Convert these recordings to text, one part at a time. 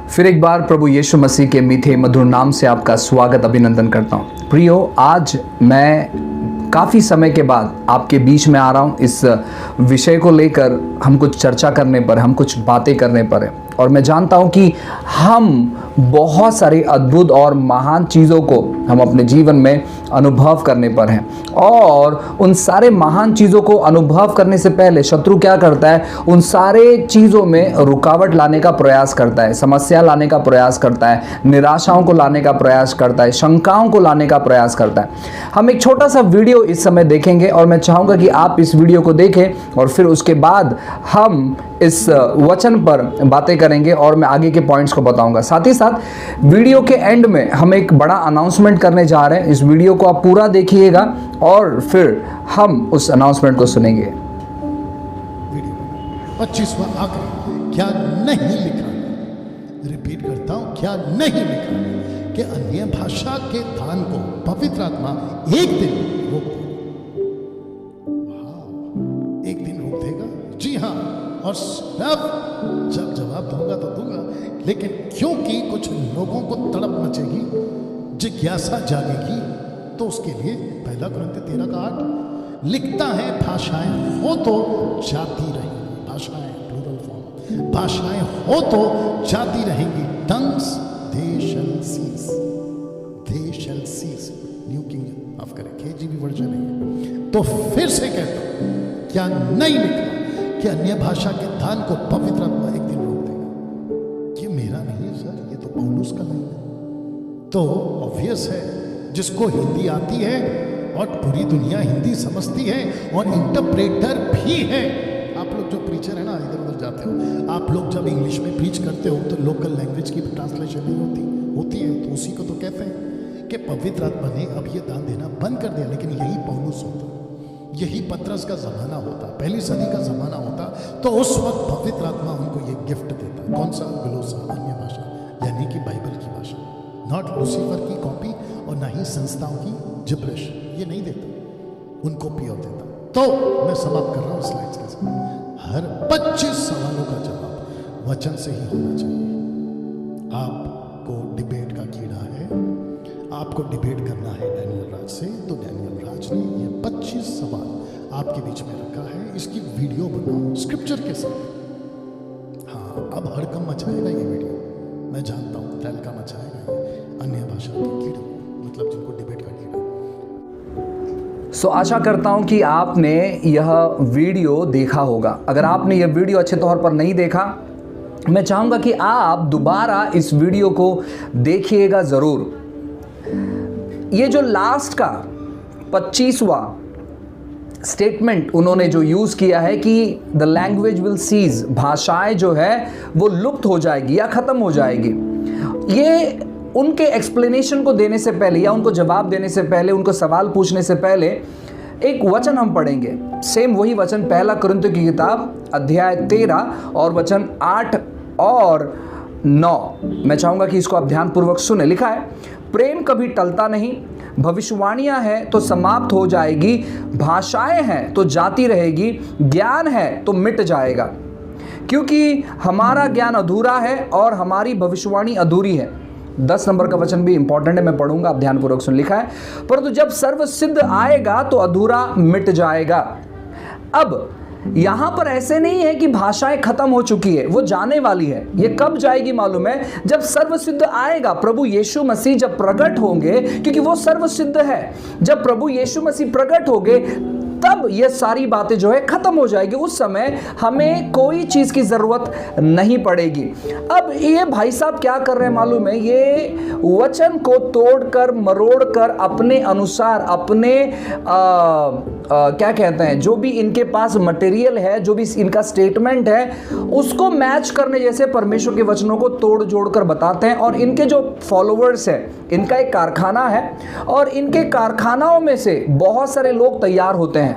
फिर एक बार प्रभु यीशु मसीह के मीठे मधुर नाम से आपका स्वागत अभिनंदन करता हूँ। प्रियो, आज मैं काफ़ी समय के बाद आपके बीच में आ रहा हूँ। इस विषय को लेकर हम कुछ चर्चा करने पर, हम कुछ बातें करने पर है। और मैं जानता हूँ कि हम बहुत सारे अद्भुत और महान चीज़ों को हम अपने जीवन में अनुभव करने पर हैं। और उन सारे महान चीज़ों को अनुभव करने से पहले शत्रु क्या करता है? उन सारे चीज़ों में रुकावट लाने का प्रयास करता है, समस्या लाने का प्रयास करता है, निराशाओं को लाने का प्रयास करता है, शंकाओं को लाने का प्रयास करता है। हम एक छोटा सा वीडियो इस समय देखेंगे और मैं चाहूँगा कि आप इस वीडियो को देखें और फिर उसके बाद हम इस वचन पर बातें करेंगे और मैं आगे के पॉइंट्स को बताऊंगा। साथ ही साथ वीडियो के एंड में हम एक बड़ा अनाउंसमेंट करने जा रहे हैं। इस वीडियो को आप पूरा देखिएगा और फिर हम उस अनाउंसमेंट को सुनेंगे। वीडियो 25वां आखिरी, क्या नहीं लिखा, रिपीट करता हूं, क्या नहीं लिखा कि अन्य भाषा के दान को पवित्र आत्मा एक दिन रोक देगा। एक दिन रोक देगा, जी हाँ। और जब जवाब दूंगा तो दूंगा, लेकिन क्योंकि कुछ लोगों को तड़प मचेगी, जिज्ञासा जागेगी, तो उसके लिए 1 कुरिन्थियों 13:8 लिखता है, भाषाएं हो तो जाती रहेंगी। भाषाएं प्लूरल फॉर्म, भाषाएं हो तो जाती रहेंगी। Tongues they shall cease, they shall cease. New king of करें, KJV वर्जन है। तो फिर से कहता हूं, क्या नहीं लिखा कि अन्य भाषा के दान को पवित्र आत्मा एक दिन रोक देगा। ये मेरा नहीं है सर, ये तो पौलुस का नहीं है। तो ऑब्वियस है, जिसको हिंदी आती है और पूरी दुनिया हिंदी समझती है और इंटरप्रेटर भी है। आप लोग जो प्रीचर है ना, इधर उधर जाते हो, आप लोग जब इंग्लिश में प्रीच करते हो तो लोकल लैंग्वेज की ट्रांसलेशन नहीं होती है, तो उसी को तो कहते हैं कि पवित्र आत्मा ने अब ये दान देना बंद कर दिया। लेकिन यही पौलुस होता, यही पतरस का जमाना होता, पहली सदी का जमाना होता, तो उस वक्त पवित्र आत्मा उनको ये गिफ्ट देता। कौन सा? ग्लोसा, अन्य भाषा, यानी कि बाइबल की भाषा। नॉट लूसीफर की कॉपी और ना ही संस्थाओं की जिब्रिश, ये नहीं देता, उनको प्योर देता। तो मैं समाप्त कर रहा हूं स्लाइड्स के साथ। हर 25 सवालों का जवाब वचन से ही होना चाहिए। आपको डिबेट का कीड़ा है, आपको डिबेट करना है डैनियल राज से, तो डैनियल राज ने ये 25 सवाल आपके बीच में रखा है। इसकी वीडियो बनाओ स्क्रिप्चर के साथ। हाँ, अब हड़कम मचाएगा ये वीडियो, मैं जानता हूँ, तहलका मचाएगा ये अन्य भाषा के कीड़े, मतलब जिनको डिबेट का कीड़ा। आशा करता हूं कि आपने यह वीडियो देखा होगा। अगर आपने यह वीडियो अच्छे तौर पर नहीं देखा, मैं चाहूँगा कि आप दोबारा इस वीडियो को देखिएगा ज़रूर। ये जो लास्ट का 25वां स्टेटमेंट उन्होंने जो यूज़ किया है कि द लैंग्वेज विल सीज, भाषाएं जो है वो लुप्त हो जाएगी या ख़त्म हो जाएगी, ये उनके एक्सप्लेनेशन को देने से पहले या उनको जवाब देने से पहले, उनको सवाल पूछने से पहले एक वचन हम पढ़ेंगे। सेम वही वचन 1 कुरिन्थियों की किताब अध्याय 13 और वचन 8 और 9। मैं चाहूँगा कि इसको आप ध्यानपूर्वक सुने। लिखा है, प्रेम कभी टलता नहीं, भविष्यवाणियां हैं तो समाप्त हो जाएगी, भाषाएं हैं तो जाती रहेगी, ज्ञान है तो मिट जाएगा, क्योंकि हमारा ज्ञान अधूरा है और हमारी भविष्यवाणी अधूरी है। 10 नंबर का वचन भी इंपॉर्टेंट है, मैं पढ़ूंगा, आप ध्यानपूर्वक सुन। लिखा है, परंतु जब सर्व सिद्ध आएगा तो अधूरा मिट जाएगा। अब यहां पर ऐसे नहीं है कि भाषाएं खत्म हो चुकी है, वो जाने वाली है। ये कब जाएगी मालूम है? जब सर्वसिद्ध आएगा, प्रभु यीशु मसीह जब प्रकट होंगे, क्योंकि वो सर्वसिद्ध है। जब प्रभु यीशु मसीह प्रकट होंगे तब ये सारी बातें जो है खत्म हो जाएगी। उस समय हमें कोई चीज की जरूरत नहीं पड़ेगी। अब ये भाई साहब क्या कर रहे हैं मालूम है? ये वचन को तोड़कर मरोड़कर अपने अनुसार, अपने क्या कहते हैं, जो भी इनके पास मटेरियल है, जो भी इनका स्टेटमेंट है, उसको मैच करने जैसे परमेश्वर के वचनों को तोड़ जोड़ कर बताते हैं। और इनके जो फॉलोअर्स है, इनका एक कारखाना है और इनके कारखानाओं में से बहुत सारे लोग तैयार होते हैं।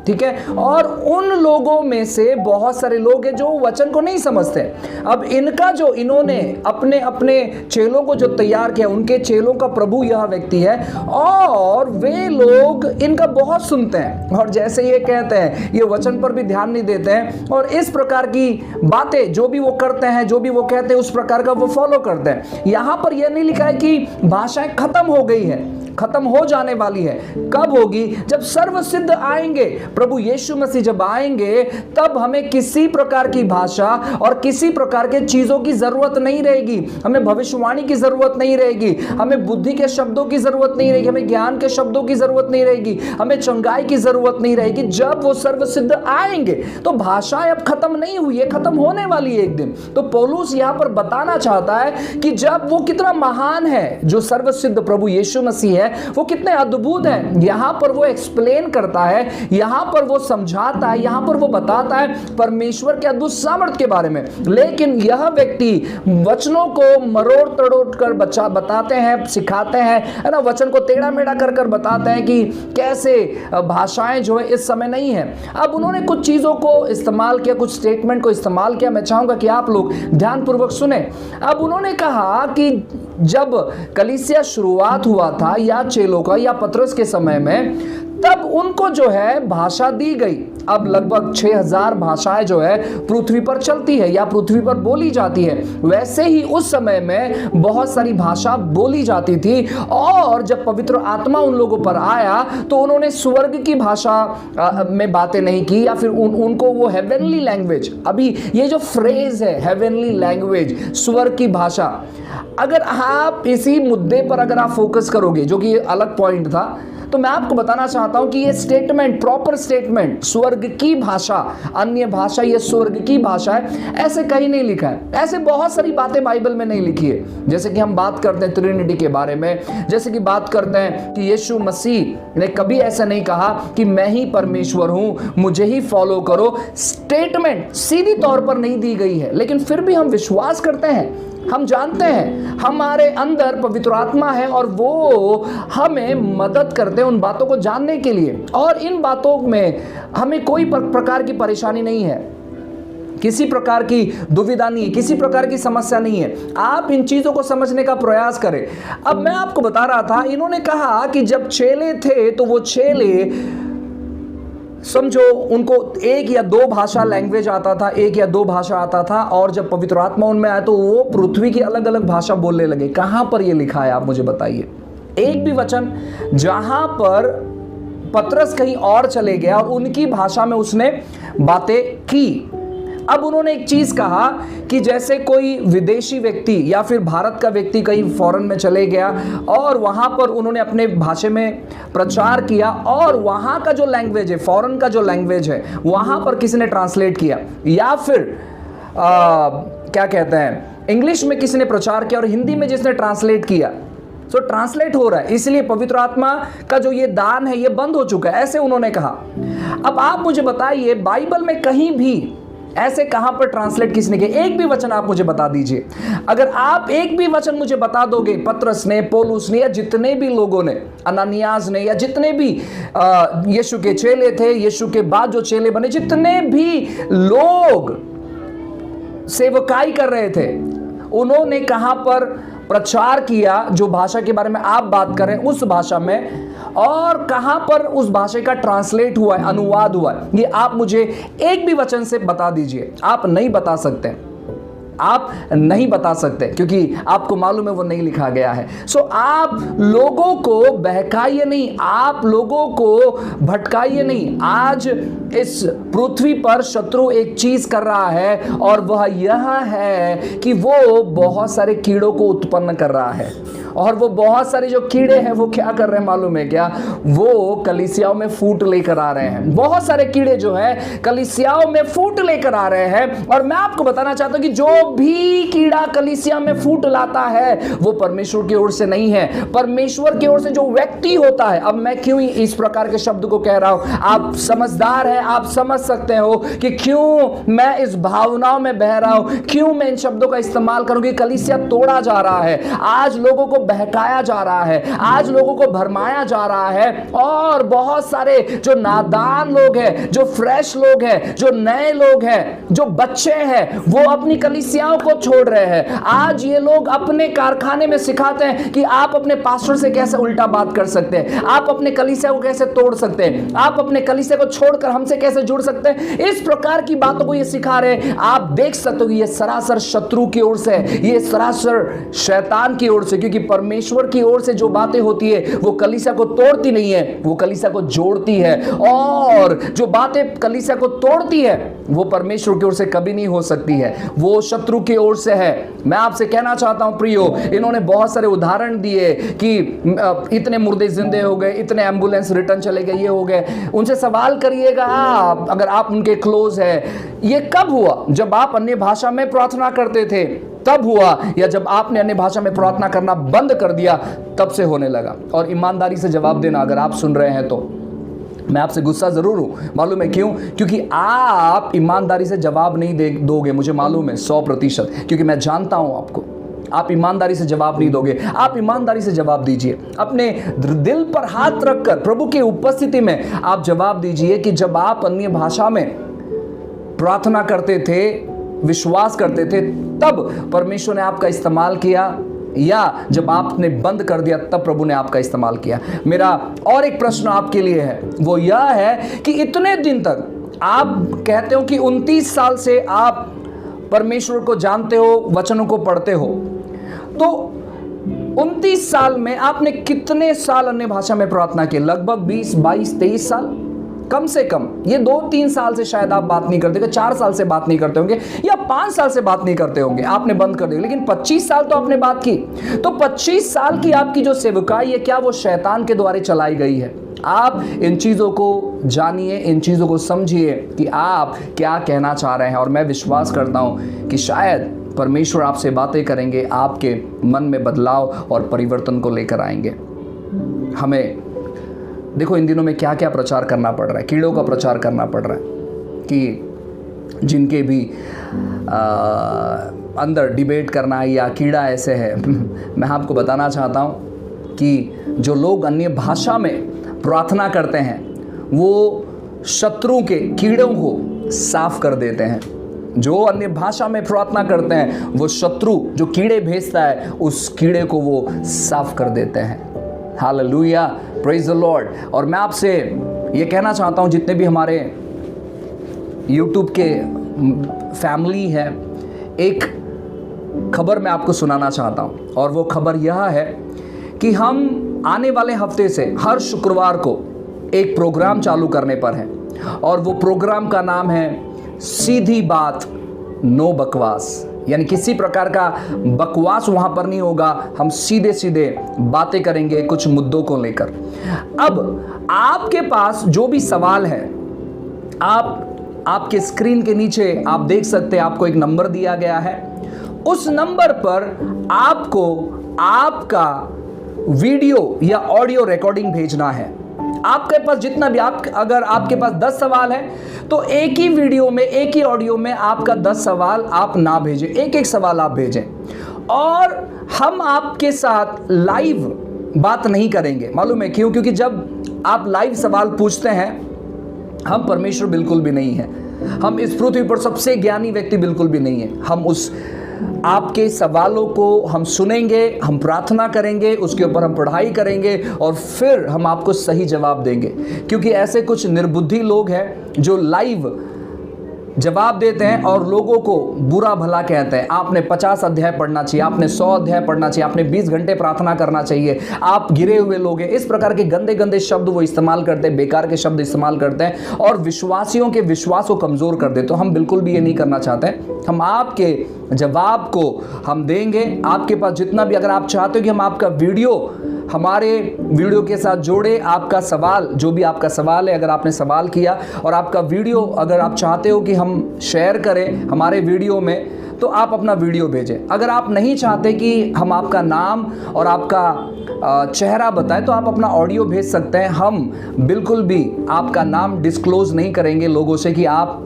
ठीक है। और उन लोगों में से बहुत सारे लोग हैं जो वचन को नहीं समझते। अब इनका जो इन्होंने अपने अपने चेलों को जो तैयार किया, उनके चेलों का प्रभु यह व्यक्ति है, और वे लोग इनका बहुत सुनते हैं और जैसे ये कहते हैं ये वचन पर भी ध्यान नहीं देते हैं, और इस प्रकार की बातें जो भी वो करते हैं, जो भी वो कहते हैं, उस प्रकार का वो फॉलो करते हैं। यहां पर यह नहीं लिखा है कि भाषाएं खत्म हो गई है, खत्म हो जाने वाली है। कब होगी? जब सर्वसिद्ध आएंगे, प्रभु यीशु मसीह जब आएंगे, तब हमें किसी प्रकार की भाषा और किसी प्रकार के चीजों की जरूरत नहीं रहेगी। हमें भविष्यवाणी की जरूरत नहीं रहेगी, हमें बुद्धि के शब्दों की जरूरत नहीं रहेगी, हमें ज्ञान के शब्दों की जरूरत नहीं रहेगी, हमें चंगाई की जरूरत नहीं रहेगी। जब वो सर्वसिद्ध आएंगे तो भाषाएं अब खत्म नहीं हुई है, खत्म होने वाली है एक दिन। तो पौलुस यहां पर बताना चाहता है कि जब वो कितना महान है, जो सर्वसिद्ध प्रभु यीशु मसीह है, वो कितने अद्भुत है। यहां पर वो एक्सप्लेन करता है, यहां पर वो समझाता है, यहां पर वो बताता है परमेश्वर के अद्भुत सामर्थ्य के बारे में। लेकिन यह व्यक्ति वचनों को मरोड़ तड़ोड़ कर बताते हैं, सिखाते हैं, है ना, वचन को टेढ़ा मेढ़ा कर कर बताते हैं कि कैसे भाषाएं जो है इस समय नहीं है। अब उन्होंने कुछ चीजों को इस्तेमाल किया, कुछ स्टेटमेंट को इस्तेमाल किया। मैं चाहूंगा कि आप लोग ध्यानपूर्वक सुने। अब उन्होंने कहा कि जब कलीसिया शुरुआत हुआ था या चेलों का या पतरस के समय में, तब उनको जो है भाषा दी गई। अब लगभग 6000 भाषाएं जो है पृथ्वी पर चलती है या पृथ्वी पर बोली जाती है। वैसे ही उस समय में बहुत सारी भाषा बोली जाती थी, और जब पवित्र आत्मा उन लोगों पर आया तो उन्होंने स्वर्ग की भाषा में बातें नहीं की, या फिर उनको वो हेवनली लैंग्वेज, अभी ये जो फ्रेज है हेवनली लैंग्वेज, स्वर्ग की भाषा, अगर आप इसी मुद्दे पर अगर आप फोकस करोगे, जो कि अलग पॉइंट था, तो मैं आपको बताना चाहता हूं कि ये स्टेटमेंट, प्रॉपर स्टेटमेंट, स्वर्ग की भाषा, अन्य भाषा, ये स्वर्ग की भाषा है, ऐसे कहीं नहीं लिखा है। ऐसे बहुत सारी बातें बाइबल में नहीं लिखी है। जैसे कि हम बात करते हैं ट्रिनिटी के बारे में, जैसे कि बात करते हैं कि यीशु मसीह ने कभी ऐसा नहीं कहा कि मैं ही परमेश्वर हूं, मुझे ही फॉलो करो। स्टेटमेंट सीधी तौर पर नहीं दी गई है, लेकिन फिर भी हम विश्वास करते हैं। हम जानते हैं हमारे अंदर पवित्र आत्मा है और वो हमें मदद करते हैं उन बातों को जानने के लिए, और इन बातों में हमें कोई प्रकार की परेशानी नहीं है, किसी प्रकार की दुविधा नहीं है, किसी प्रकार की समस्या नहीं है। आप इन चीजों को समझने का प्रयास करें। अब मैं आपको बता रहा था, इन्होंने कहा कि जब चेले थे तो वो चेले, समझो, उनको एक या दो भाषा लैंग्वेज आता था, एक या दो भाषा आता था, और जब पवित्र आत्मा उनमें आया तो वो पृथ्वी की अलग अलग भाषा बोलने लगे। कहां पर ये लिखा है, आप मुझे बताइए। एक भी वचन जहां पर पतरस कहीं और चले गया और उनकी भाषा में उसने बातें की। अब उन्होंने एक चीज कहा कि जैसे कोई विदेशी व्यक्ति या फिर भारत का व्यक्ति कहीं फॉरेन में चले गया और वहां पर उन्होंने अपने भाषा में प्रचार किया, और वहां का जो लैंग्वेज है, फॉरेन का जो लैंग्वेज है, वहां पर किसी ने ट्रांसलेट किया, या फिर क्या कहते हैं, इंग्लिश में किसी ने प्रचार किया और हिंदी में जिसने ट्रांसलेट किया, सो ट्रांसलेट हो रहा है, इसलिए पवित्र आत्मा का जो ये दान है ये बंद हो चुका है, ऐसे उन्होंने कहा। अब आप मुझे बताइए, बाइबल में कहीं भी ऐसे कहां पर ट्रांसलेट किसने किया? एक भी वचन आप मुझे बता दीजिए। अगर आप एक भी वचन मुझे बता दोगे, पतरस ने, पौलुस ने, या जितने भी लोगों ने, अनानियास ने, या जितने भी यीशु के चेले थे, यीशु के बाद जो चेले बने, जितने भी लोग सेवकाई कर रहे थे, उन्होंने कहां पर प्रचार किया, जो भाषा के बारे में आप बात कर रहे हैं उस भाषा में, और कहां पर उस भाषा का ट्रांसलेट हुआ है, अनुवाद हुआ है? ये आप मुझे एक भी वचन से बता दीजिए। आप नहीं बता सकते, आप नहीं बता सकते, क्योंकि आपको मालूम है वो नहीं लिखा गया है। सो आप लोगों को बहकाइए नहीं, आप लोगों को भटकाइए नहीं। आज इस पृथ्वी पर शत्रु एक चीज कर रहा है, और वह यह है कि वो बहुत सारे कीड़ों को उत्पन्न कर रहा है, और वो बहुत सारे जो कीड़े हैं वो क्या कर रहे हैं मालूम है क्या? वो कलीसियाओं में फूट लेकर आ रहे हैं। बहुत सारे कीड़े जो है कलीसियाओं में फूट लेकर आ रहे हैं, और मैं आपको बताना चाहता हूं कि जो भी कीड़ा कलीसिया में फूट लाता है वो परमेश्वर की ओर से नहीं है। परमेश्वर की ओर से जो व्यक्ति होता है, अब मैं क्यों इस प्रकार के शब्द को कह रहा हूं, आप समझदार हैं, आप समझ सकते हो कि क्यों मैं इस भावनाओं में बह रहा हूं, क्यों मैं इन शब्दों का इस्तेमाल करूं कि कलीसिया तोड़ा जा रहा है। आज लोगों को बहकाया जा रहा है, आज लोगों को भरमाया जा रहा है, और बहुत सारे जो नादान लोग हैं, जो फ्रेश लोग हैं, जो नए लोग हैं, जो बच्चे हैं, वो अपनी कलीसियाओं को छोड़ रहे हैं। आज ये लोग अपने कारखाने में सिखाते हैं कि आप अपने पास्टर से कैसे उल्टा बात कर सकते हैं, आप अपने कलीसिया को कैसे तोड़ सकते हैं, आप अपने कलीसिया को छोड़कर हमसे कैसे जुड़ सकते हैं। इस प्रकार की बातों को ये सिखा रहे हैं। आप देख सकते हो कि ये सरासर शत्रु की ओर से है, ये सरासर शैतान की ओर से, क्योंकि परमेश्वर की ओर से जो बातें होती है वो कलीसिया को तोड़ती नहीं है, वो कलीसिया को जोड़ती है, और जो बातें कलीसिया को तोड़ती है वो परमेश्वर की ओर से कभी नहीं हो सकती है, वो शत्रु की ओर से है। मैं आपसे कहना चाहता हूं प्रियो, इन्होंने बहुत सारे उदाहरण दिए कि इतने मुर्दे जिंदे हो गए, इतने एम्बुलेंस रिटर्न चले गए, ये हो गए। उनसे सवाल करिएगा आप, अगर आप उनके क्लोज है, ये कब हुआ? जब आप अन्य भाषा में प्रार्थना करते थे तब हुआ, या जब आपने अन्य भाषा में प्रार्थना करना बंद कर दिया तब से होने लगा? और ईमानदारी से जवाब देना, अगर आप सुन रहे हैं तो मैं आपसे गुस्सा जरूर हूं, मालूम है क्यों? क्योंकि आप ईमानदारी से जवाब नहीं दोगे, मुझे मालूम है 100%, क्योंकि मैं जानता हूं आपको। आप ईमानदारी से जवाब नहीं दोगे। आप ईमानदारी से जवाब दीजिए, अपने दिल पर हाथ रखकर प्रभु की उपस्थिति में आप जवाब दीजिए कि जब आप अन्य भाषा में प्रार्थना करते थे, विश्वास करते थे, तब परमेश्वर ने आपका इस्तेमाल किया, या जब आपने बंद कर दिया तब प्रभु ने आपका इस्तेमाल किया? मेरा और एक प्रश्न आपके लिए है, वो यह है कि इतने दिन तक आप कहते हो कि 29 साल से आप परमेश्वर को जानते हो, वचनों को पढ़ते हो, तो 29 साल में आपने कितने साल अन्य भाषा में प्रार्थना की? लगभग 20, 22, 23 साल कम से कम। ये 2-3 साल से शायद आप बात नहीं करते होंगे, 4 साल से बात नहीं करते होंगे, या 5 साल से बात नहीं करते होंगे, आपने बंद कर दिया। लेकिन 25 साल तो आपने बात की। तो 25 साल की आपकी जो सेवकाई है, क्या वो शैतान के द्वारा चलाई गई है? आप इन चीज़ों को जानिए, इन चीज़ों को समझिए कि आप क्या कहना चाह रहे हैं, और मैं विश्वास करता हूं कि शायद परमेश्वर आपसे बातें करेंगे, आपके मन में बदलाव और परिवर्तन को लेकर आएंगे। हमें देखो इन दिनों में क्या क्या प्रचार करना पड़ रहा है, कीड़ों का प्रचार करना पड़ रहा है कि जिनके भी अंदर डिबेट करना है या कीड़ा ऐसे है। मैं आपको बताना चाहता हूँ कि जो लोग अन्य भाषा में प्रार्थना करते हैं वो शत्रु के कीड़ों को साफ कर देते हैं। जो अन्य भाषा में प्रार्थना करते हैं वो शत्रु जो कीड़े भेजता है उस कीड़े को वो साफ कर देते हैं। Hallelujah, praise the Lord. और मैं आपसे ये कहना चाहता हूँ, जितने भी हमारे YouTube के फैमिली है, एक खबर मैं आपको सुनाना चाहता हूँ, और वो खबर यह है कि हम आने वाले हफ्ते से हर शुक्रवार को एक प्रोग्राम चालू करने पर हैं, और वो प्रोग्राम का नाम है सीधी बात नो बकवास। यानी किसी प्रकार का बकवास वहां पर नहीं होगा, हम सीधे सीधे बातें करेंगे कुछ मुद्दों को लेकर। अब आपके पास जो भी सवाल है, आपके स्क्रीन के नीचे आप देख सकते हैं, आपको एक नंबर दिया गया है। उस नंबर पर आपको आपका वीडियो या ऑडियो रिकॉर्डिंग भेजना है। आपके पास जितना भी अगर आपके पास 10 सवाल है तो एक ही वीडियो में, एक ही ऑडियो में आपका 10 सवाल आप ना भेजें, एक सवाल आप भेजें। और हम आपके साथ लाइव बात नहीं करेंगे। मालूम है क्यों? क्योंकि जब आप लाइव सवाल पूछते हैं, हम परमेश्वर बिल्कुल भी नहीं है, हम इस पृथ्वी पर सबसे ज्ञानी व्यक्ति बिल्कुल भी नहीं है। हम उस आपके सवालों को हम सुनेंगे, हम प्रार्थना करेंगे, उसके ऊपर हम पढ़ाई करेंगे, और फिर हम आपको सही जवाब देंगे। क्योंकि ऐसे कुछ निर्बुद्धि लोग हैं जो लाइव जवाब देते हैं और लोगों को बुरा भला कहते हैं। आपने 50 अध्याय पढ़ना चाहिए, आपने 100 अध्याय पढ़ना चाहिए, आपने 20 घंटे प्रार्थना करना चाहिए, आप गिरे हुए लोग हैं। इस प्रकार के गंदे गंदे शब्द वो इस्तेमाल करते हैं, बेकार के शब्द इस्तेमाल करते हैं, और विश्वासियों के विश्वास को कमज़ोर कर देते। तो हम बिल्कुल भी ये नहीं करना चाहते। हम आपके जवाब को हम देंगे। आपके पास जितना भी, अगर आप चाहते हो कि हम आपका वीडियो हमारे वीडियो के साथ जोड़े, आपका सवाल, जो भी आपका सवाल है, अगर आपने सवाल किया और आपका वीडियो अगर आप चाहते हो कि हम शेयर करें हमारे वीडियो में, तो आप अपना वीडियो भेजें। अगर आप नहीं चाहते कि हम आपका नाम और आपका चेहरा बताएं, तो आप अपना ऑडियो भेज सकते हैं। हम बिल्कुल भी आपका नाम डिस्क्लोज नहीं करेंगे लोगों से कि आप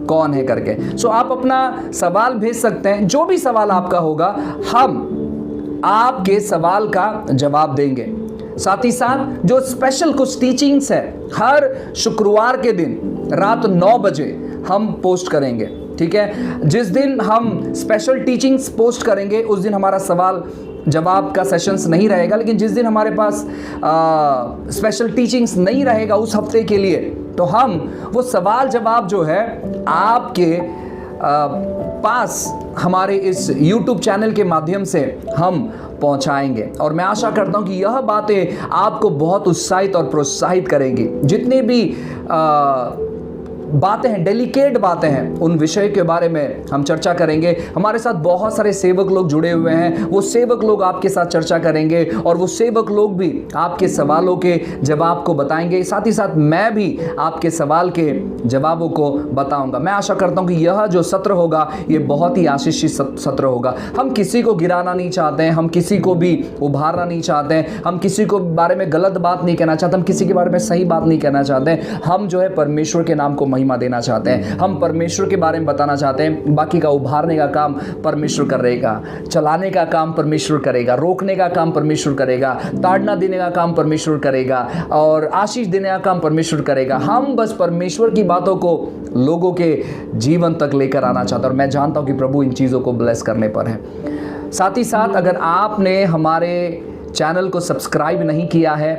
कौन है करके। सो आप अपना सवाल भेज सकते हैं, जो भी सवाल आपका होगा हम आपके सवाल का जवाब देंगे। साथ ही साथ जो स्पेशल कुछ टीचिंग्स है हर शुक्रवार के दिन रात 9 बजे हम पोस्ट करेंगे, ठीक है। जिस दिन हम स्पेशल टीचिंग्स पोस्ट करेंगे उस दिन हमारा सवाल जवाब का सेशंस नहीं रहेगा, लेकिन जिस दिन हमारे पास स्पेशल टीचिंग्स नहीं रहेगा उस हफ्ते के लिए, तो हम वो सवाल जवाब जो है आपके पास हमारे इस YouTube चैनल के माध्यम से हम पहुंचाएंगे। और मैं आशा करता हूं कि यह बातें आपको बहुत उत्साहित और प्रोत्साहित करेंगी। जितने भी बातें हैं, डेलिकेट बातें हैं, उन विषय के बारे में हम चर्चा करेंगे। हमारे साथ बहुत सारे सेवक लोग जुड़े हुए हैं, वो सेवक लोग आपके साथ चर्चा करेंगे और वो सेवक लोग भी आपके सवालों के जवाब को बताएंगे। साथ ही साथ मैं भी आपके सवाल के जवाबों को बताऊंगा। मैं आशा करता हूं कि यह जो सत्र होगा ये बहुत ही आशीषित सत्र होगा। हम किसी को गिराना नहीं चाहते हैं, हम किसी को भी उभारना नहीं चाहते हैं, हम किसी को बारे में गलत बात नहीं कहना चाहते, हम किसी के बारे में सही बात नहीं कहना चाहते हैं। हम जो है परमेश्वर के नाम को महिमा देना चाहते हैं, हम परमेश्वर के बारे में बताना चाहते हैं। बाकी का उभारने का काम परमेश्वर करेगा, चलाने का काम परमेश्वर करेगा, रोकने का काम परमेश्वर करेगा, ताड़ना देने का काम परमेश्वर करेगा और आशीष देने का काम परमेश्वर करेगा। हम बस परमेश्वर की बातों को लोगों के जीवन तक लेकर आना चाहते हैं और मैं जानता हूं कि प्रभु इन चीज़ों को ब्लेस करने पर है। साथ ही साथ अगर आपने हमारे चैनल को सब्सक्राइब नहीं किया है,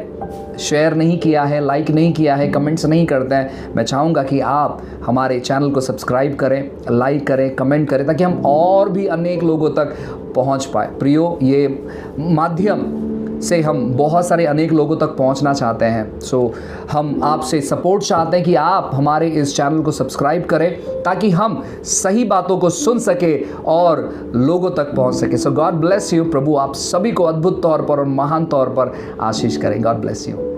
शेयर नहीं किया है, लाइक नहीं किया है, कमेंट्स नहीं करते हैं, मैं चाहूँगा कि आप हमारे चैनल को सब्सक्राइब करें, लाइक करें, कमेंट करें, ताकि हम और भी अनेक लोगों तक पहुँच पाए। प्रियो, ये माध्यम से हम बहुत सारे अनेक लोगों तक पहुंचना चाहते हैं। सो हम आपसे सपोर्ट चाहते हैं कि आप हमारे इस चैनल को सब्सक्राइब करें ताकि हम सही बातों को सुन सके और लोगों तक पहुंच सके। सो गॉड ब्लेस यू। प्रभु आप सभी को अद्भुत तौर पर और महान तौर पर आशीष करें। God bless you.